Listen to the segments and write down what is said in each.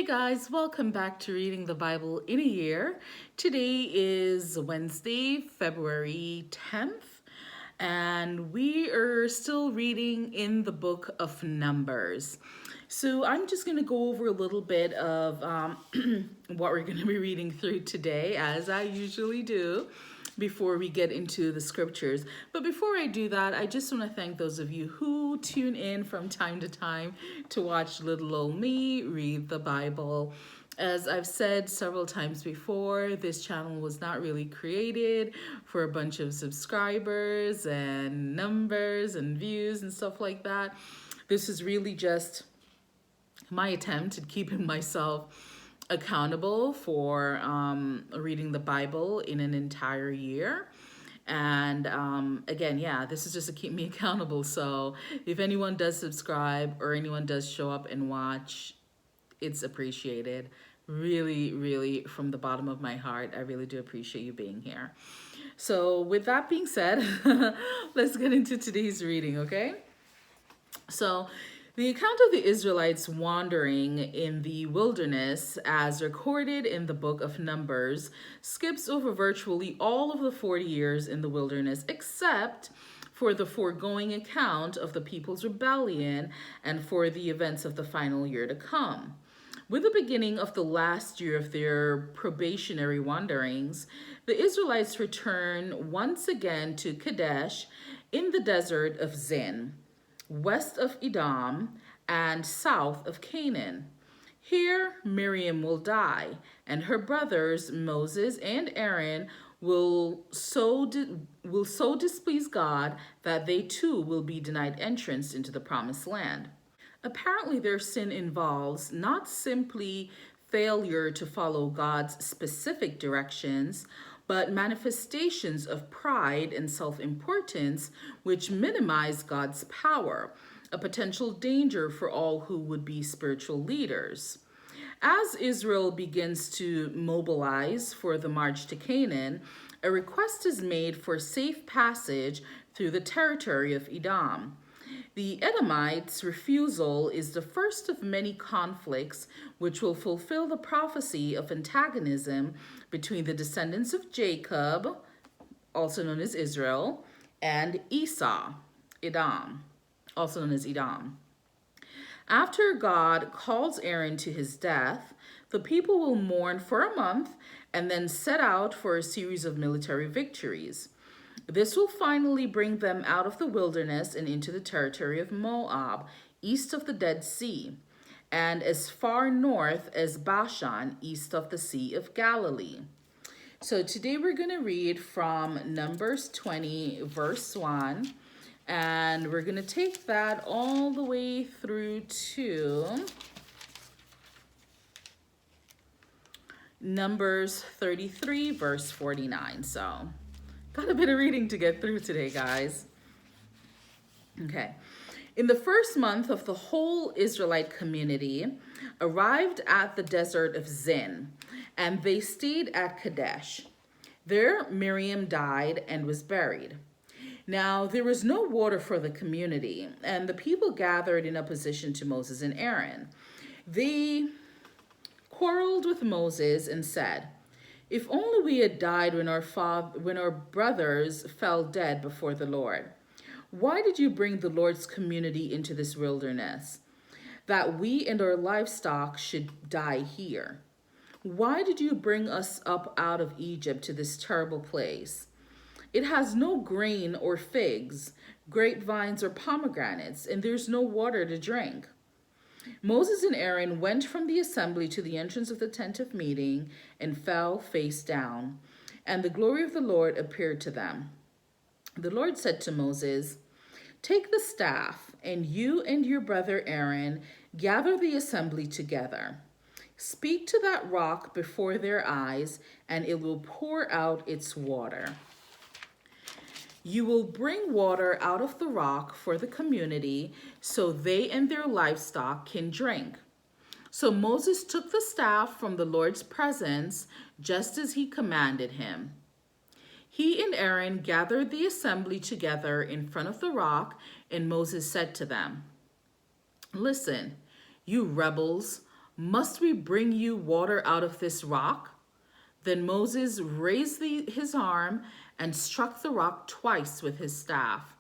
Hey guys, welcome back to Reading the Bible in a Year. Today is Wednesday, February 10th, and we are still reading in the book of Numbers. So I'm just going to go over a little bit of what we're going to be reading through today, as I usually do, before we get into the scriptures. But before I do that, I just want to thank those of you who tune in from time to time to watch little old me read the Bible. As I've said several times before, this channel was not really created for a bunch of subscribers and numbers and views and stuff like that. This is really just my attempt at keeping myself accountable for reading the Bible in an entire year. And again, yeah, this is just to keep me accountable. So if anyone does subscribe or anyone does show up and watch, it's appreciated. Really, really, from the bottom of my heart, I really do appreciate you being here. So with that being said, let's get into today's reading, okay? So the account of the Israelites wandering in the wilderness, as recorded in the book of Numbers, skips over virtually all of the 40 years in the wilderness, except for the foregoing account of the people's rebellion and for the events of the final year to come. With the beginning of the last year of their probationary wanderings, the Israelites return once again to Kadesh in the desert of Zin, west of Edom and south of Canaan. Here Miriam will die, and her brothers Moses and Aaron will so displease God that they too will be denied entrance into the promised land. Apparently, their sin involves not simply failure to follow God's specific directions, but manifestations of pride and self-importance which minimize God's power, a potential danger for all who would be spiritual leaders. As Israel begins to mobilize for the march to Canaan, a request is made for safe passage through the territory of Edom. The Edomites' refusal is the first of many conflicts which will fulfill the prophecy of antagonism between the descendants of Jacob, also known as Israel, and Esau, Edom, also known as Edom. After God calls Aaron to his death, the people will mourn for a month and then set out for a series of military victories. This will finally bring them out of the wilderness and into the territory of Moab, east of the Dead Sea, and as far north as Bashan, east of the Sea of Galilee. So today we're going to read from Numbers 20, verse 1, and we're going to take that all the way through to Numbers 33, verse 49. So got a bit of reading to get through today, guys. Okay. In the first month of the whole Israelite community arrived at the desert of Zin, and they stayed at Kadesh. There Miriam died and was buried. Now there was no water for the community, and the people gathered in opposition to Moses and Aaron. They quarreled with Moses and said, "If only we had died when our brothers fell dead before the Lord. Why did you bring the Lord's community into this wilderness, that we and our livestock should die here? Why did you bring us up out of Egypt to this terrible place? It has no grain or figs, grapevines or pomegranates, and there's no water to drink." Moses and Aaron went from the assembly to the entrance of the tent of meeting and fell face down, and the glory of the Lord appeared to them. The Lord said to Moses, "Take the staff, and you and your brother Aaron gather the assembly together. Speak to that rock before their eyes, and it will pour out its water. You will bring water out of the rock for the community so they and their livestock can drink." So Moses took the staff from the Lord's presence, just as he commanded him. He and Aaron gathered the assembly together in front of the rock, and Moses said to them, "Listen, you rebels, Must we bring you water out of this rock?" Then Moses raised his arm and struck the rock twice with his staff.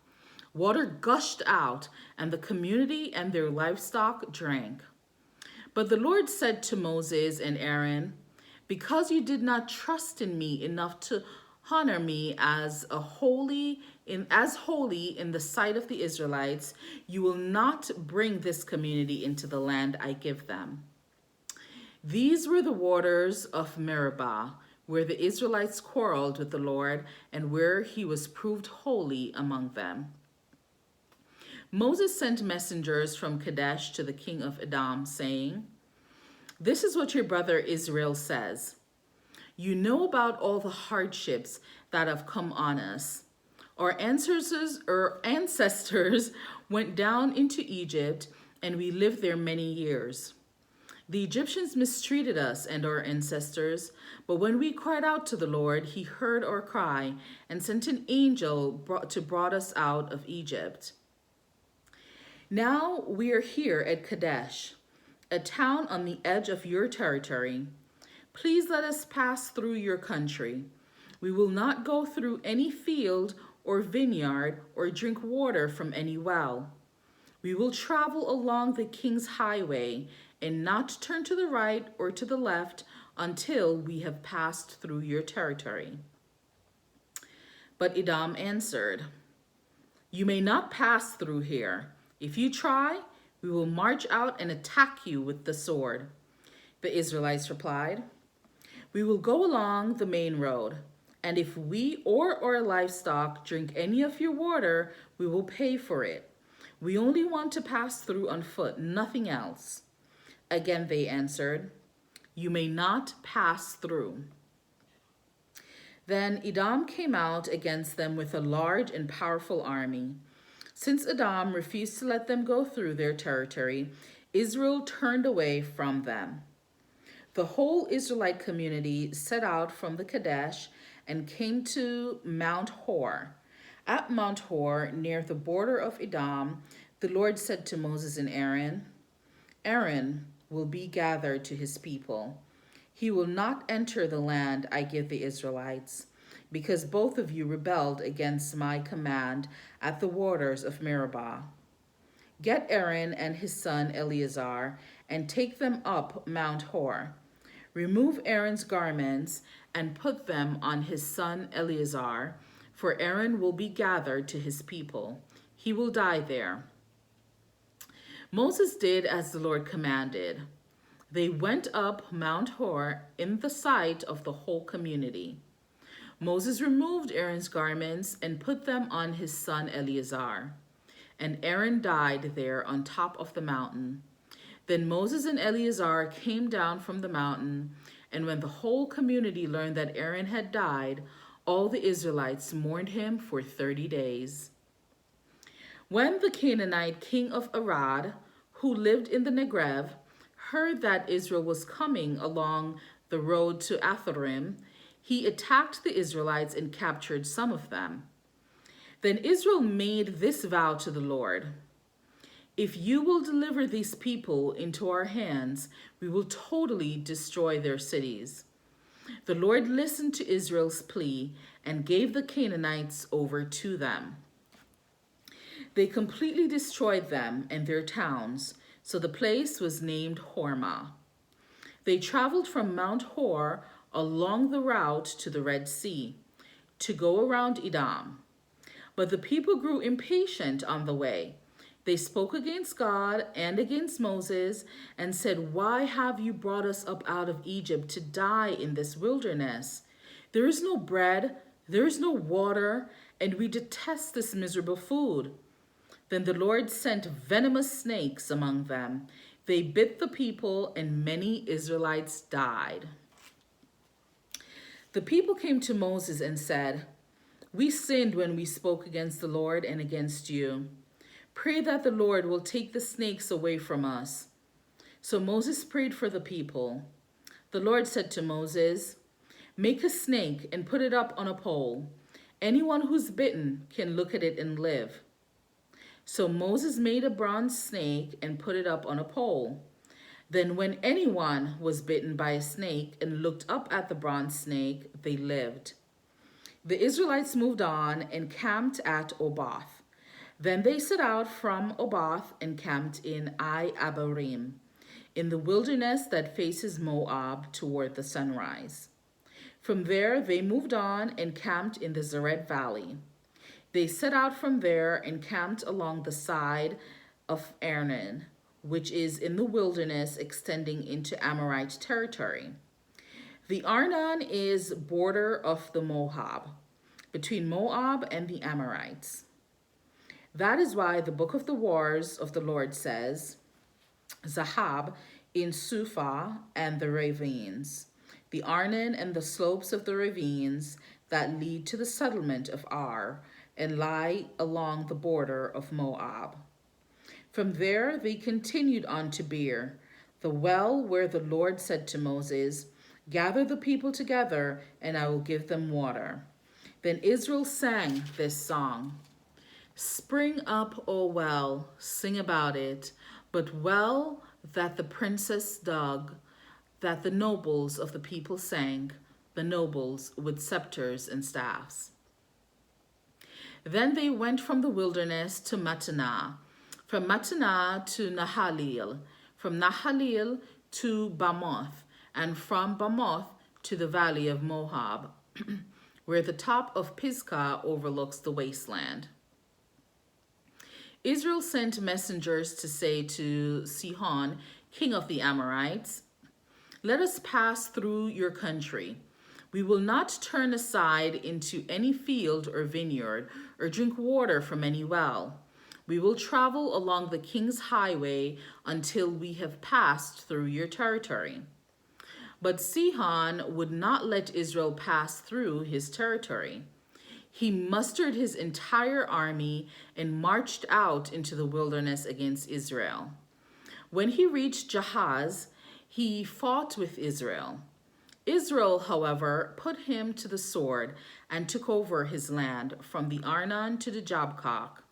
Water gushed out, and the community and their livestock drank. But the Lord said to Moses and Aaron, "Because you did not trust in me enough to honor me as holy in the sight of the Israelites, you will not bring this community into the land I give them." These were the waters of Meribah, where the Israelites quarreled with the Lord and where he was proved holy among them. Moses sent messengers from Kadesh to the king of Edom, saying, "This is what your brother Israel says. You know about all the hardships that have come on us. Our ancestors went down into Egypt, and we lived there many years. The Egyptians mistreated us and our ancestors, but when we cried out to the Lord, he heard our cry and sent an angel brought us out of Egypt. Now we are here at Kadesh, a town on the edge of your territory. Please let us pass through your country. We will not go through any field or vineyard or drink water from any well. We will travel along the king's highway and not turn to the right or to the left until we have passed through your territory." But Edom answered, "You may not pass through here. If you try, we will march out and attack you with the sword." The Israelites replied, "We will go along the main road, and if we or our livestock drink any of your water, we will pay for it. We only want to pass through on foot, nothing else." Again they answered, "You may not pass through." Then Edom came out against them with a large and powerful army. Since Edom refused to let them go through their territory, Israel turned away from them. The whole Israelite community set out from the Kadesh and came to Mount Hor. At Mount Hor, near the border of Edom, the Lord said to Moses and Aaron, "Aaron will be gathered to his people. He will not enter the land I give the Israelites, because both of you rebelled against my command at the waters of Meribah. Get Aaron and his son Eleazar and take them up Mount Hor. Remove Aaron's garments and put them on his son Eleazar, for Aaron will be gathered to his people. He will die there." Moses did as the Lord commanded. They went up Mount Hor in the sight of the whole community. Moses removed Aaron's garments and put them on his son Eleazar, and Aaron died there on top of the mountain. Then Moses and Eleazar came down from the mountain, and when the whole community learned that Aaron had died, all the Israelites mourned him for 30 days. When the Canaanite king of Arad, who lived in the Negev, heard that Israel was coming along the road to Atharim, he attacked the Israelites and captured some of them. Then Israel made this vow to the Lord: "If you will deliver these people into our hands, we will totally destroy their cities." The Lord listened to Israel's plea and gave the Canaanites over to them. They completely destroyed them and their towns, so the place was named Hormah. They traveled from Mount Hor along the route to the Red Sea to go around Edom. But the people grew impatient on the way. They spoke against God and against Moses and said, "Why have you brought us up out of Egypt to die in this wilderness? There is no bread, there is no water, and we detest this miserable food." Then the Lord sent venomous snakes among them. They bit the people, and many Israelites died. The people came to Moses and said, "We sinned when we spoke against the Lord and against you. Pray that the Lord will take the snakes away from us." So Moses prayed for the people. The Lord said to Moses, "Make a snake and put it up on a pole. Anyone who's bitten can look at it and live." So Moses made a bronze snake and put it up on a pole. Then when anyone was bitten by a snake and looked up at the bronze snake, they lived. The Israelites moved on and camped at Oboth. Then they set out from Oboth and camped in Abarim, in the wilderness that faces Moab toward the sunrise. From there they moved on and camped in the Zered Valley. They set out from there and camped along the side of Arnon, which is in the wilderness extending into Amorite territory. The Arnon is border of the Moab, between Moab and the Amorites. That is why the book of the wars of the Lord says, Zahab in Suphah and the ravines, the Arnon and the slopes of the ravines that lead to the settlement of Ar and lie along the border of Moab. From there they continued on to Beer, the well where the Lord said to Moses, Gather the people together, and I will give them water. Then Israel sang this song. Spring up, O well, sing about it, but well that the princess dug, that the nobles of the people sang, the nobles with scepters and staffs. Then they went from the wilderness to Mattanah, from Mattanah to Nahalil, from Nahalil to Bamoth, and from Bamoth to the valley of Moab, where the top of Pisgah overlooks the wasteland. Israel sent messengers to say to Sihon, king of the Amorites, Let us pass through your country. We will not turn aside into any field or vineyard or drink water from any well. We will travel along the king's highway until we have passed through your territory. But Sihon would not let Israel pass through his territory. He mustered his entire army and marched out into the wilderness against Israel. When he reached Jahaz, he fought with Israel. Israel, however, put him to the sword and took over his land from the Arnon to the Jabbok,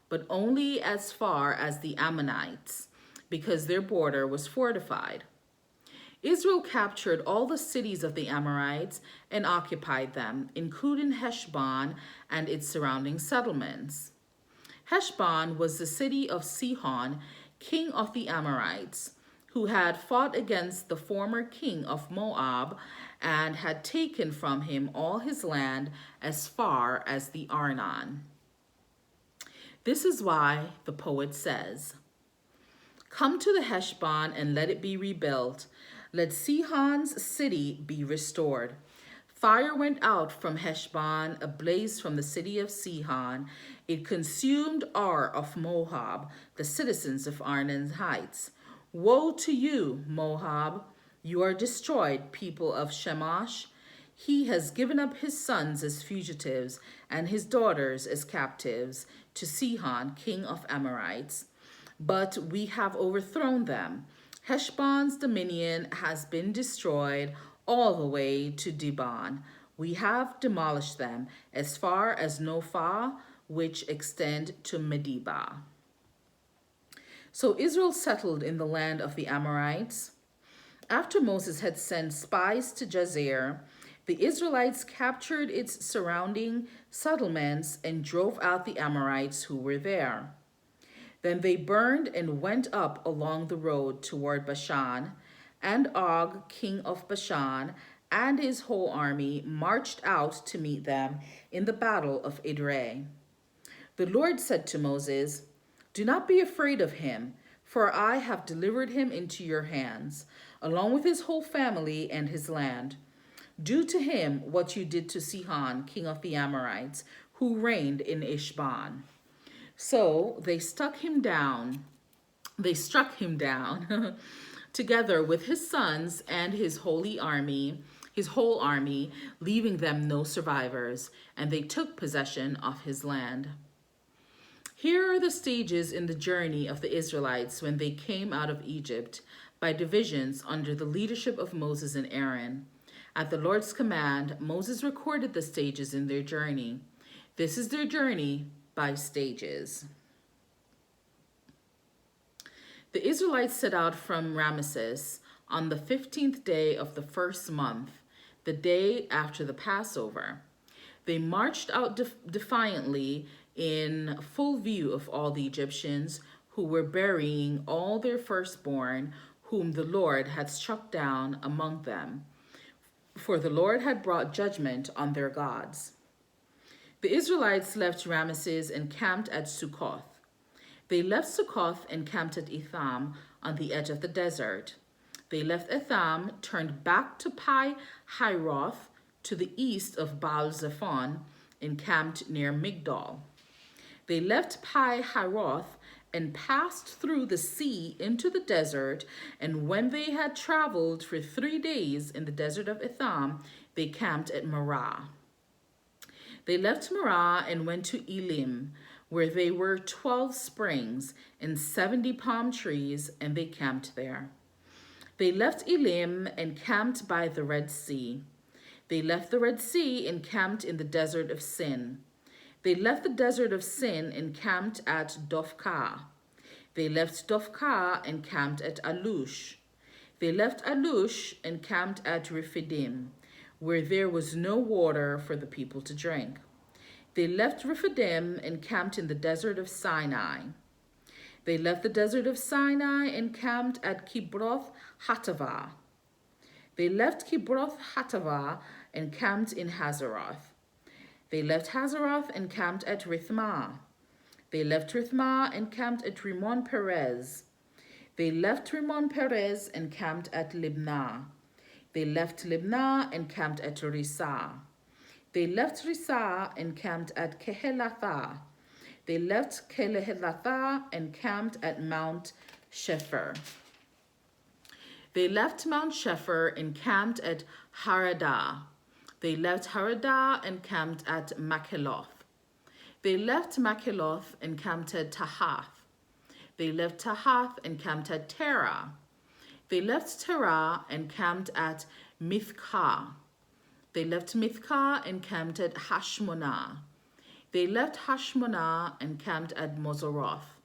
but only as far as the Ammonites, because their border was fortified. Israel captured all the cities of the Amorites and occupied them, including Heshbon and its surrounding settlements. Heshbon was the city of Sihon, king of the Amorites, who had fought against the former king of Moab and had taken from him all his land as far as the Arnon. This is why the poet says, Come to the Heshbon and let it be rebuilt. Let Sihon's city be restored. Fire went out from Heshbon, a blaze from the city of Sihon. It consumed Ar of Moab, the citizens of Arnon's heights. Woe to you, Moab! You are destroyed, people of Shemash. He has given up his sons as fugitives and his daughters as captives to Sihon, king of Amorites. But we have overthrown them. Heshbon's dominion has been destroyed all the way to Dibon. We have demolished them as far as Nophah, which extend to Medeba. So Israel settled in the land of the Amorites. After Moses had sent spies to Jazer, the Israelites captured its surrounding settlements and drove out the Amorites who were there. Then they burned and went up along the road toward Bashan, and Og, king of Bashan, and his whole army marched out to meet them in the battle of Edrei. The Lord said to Moses, Do not be afraid of him, for I have delivered him into your hands, along with his whole family and his land. Do to him what you did to Sihon, king of the Amorites, who reigned in Heshbon. So they struck him down together with his sons and his whole army, leaving them no survivors, and they took possession of his land. Here are the stages in the journey of the Israelites when they came out of Egypt by divisions under the leadership of Moses and Aaron. At the Lord's command, Moses recorded the stages in their journey. This is their journey by stages. The Israelites set out from Ramesses on the 15th day of the first month, the day after the Passover. They marched out defiantly in full view of all the Egyptians who were burying all their firstborn, whom the Lord had struck down among them. For the Lord had brought judgment on their gods. The Israelites left Ramesses and camped at Succoth. They left Succoth and camped at Etham on the edge of the desert. They left Etham, turned back to Pi Hiroth to the east of Baal Zephon, and camped near Migdol. They left Pi Hiroth and passed through the sea into the desert, and when they had traveled for 3 days in the desert of Etham, they camped at Marah. They left Marah and went to Elim, where there were 12 springs and 70 palm trees, and they camped there. They left Elim and camped by the Red Sea. They left the Red Sea and camped in the desert of Sin. They left the desert of Sin and camped at Dophkah. They left Dophkah and camped at Alush. They left Alush and camped at Rephidim, where there was no water for the people to drink. They left Rephidim and camped in the desert of Sinai. They left the desert of Sinai and camped at Kibroth Hattavah. They left Kibroth Hattavah and camped in Hazeroth. They left Hazeroth and camped at Rithmah. They left Rithmah and camped at Rimon Perez. They left Rimon Perez and camped at Libnah. They left Libnah and camped at Rissah. They left Rissah and camped at Kehelathah. They left Kehelathah and camped at Mount Shepher. They left Mount Shepher and camped at Haradah. They left Haradah and camped at Makheloth. They left Makheloth and camped at Tahath. They left Tahath and camped at Terah. They left Terah and camped at Mithkah. They left Mithkah and camped at Hashmonah. They left Hashmonah and camped at Moseroth.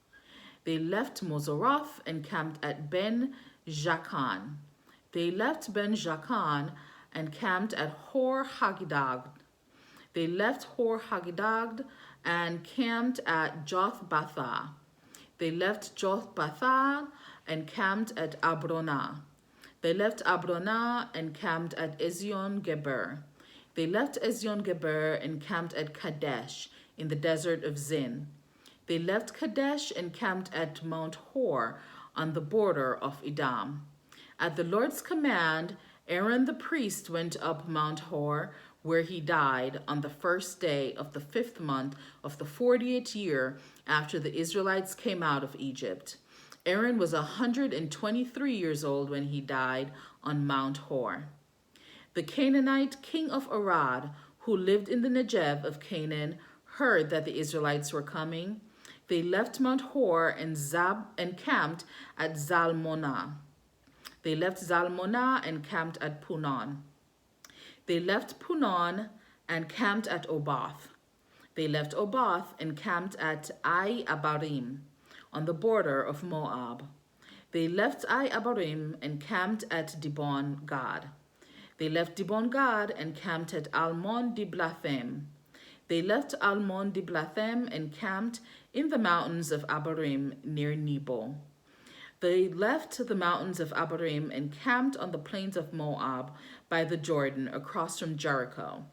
They left Moseroth and camped at Ben Jacan. They left Ben Jacan and camped at Hor Haggidgad. They left Hor Haggidgad and camped at Jothbathah. They left Jothbathah and camped at Abronah. They left Abronah and camped at Ezion Geber. They left Ezion Geber and camped at Kadesh in the desert of Zin. They left Kadesh and camped at Mount Hor on the border of Edom. At the Lord's command, Aaron the priest went up Mount Hor, where he died on the first day of the 5th month of the 40th year after the Israelites came out of Egypt. Aaron was 123 years old when he died on Mount Hor. The Canaanite king of Arad, who lived in the Negev of Canaan, heard that the Israelites were coming. They left Mount Hor and camped at Zalmonah. They left Zalmonah and camped at Punon. They left Punon and camped at Oboth. They left Oboth and camped at Ai Abarim, on the border of Moab. They left Ai Abarim and camped at Dibon Gad. They left Dibon Gad and camped at Almon Diblathem. They left Almon Diblathem and camped in the mountains of Abarim near Nebo. They left the mountains of Abarim and camped on the plains of Moab by the Jordan across from Jericho.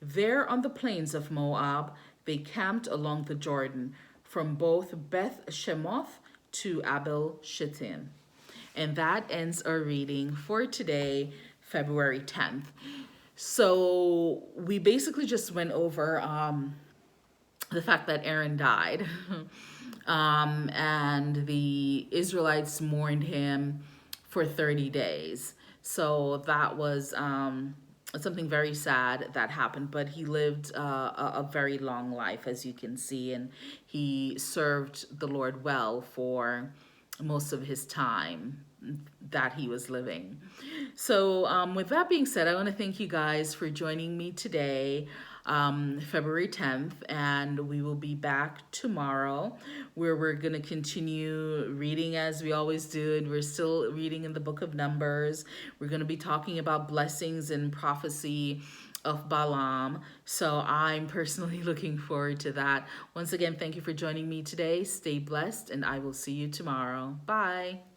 There on the plains of Moab, they camped along the Jordan from both Beth Shemoth to Abel Shittim. And that ends our reading for today, February 10th. So we basically just went over the fact that Aaron died. And the Israelites mourned him for 30 days. So that was something very sad that happened, but he lived a very long life, as you can see, and he served the Lord well for most of his time that he was living. So with that being said, I want to thank you guys for joining me today. February 10th, and we will be back tomorrow where we're going to continue reading as we always do. And we're still reading in the book of Numbers. We're going to be talking about blessings and prophecy of Balaam. So I'm personally looking forward to that. Once again, thank you for joining me today. Stay blessed, and I will see you tomorrow. Bye.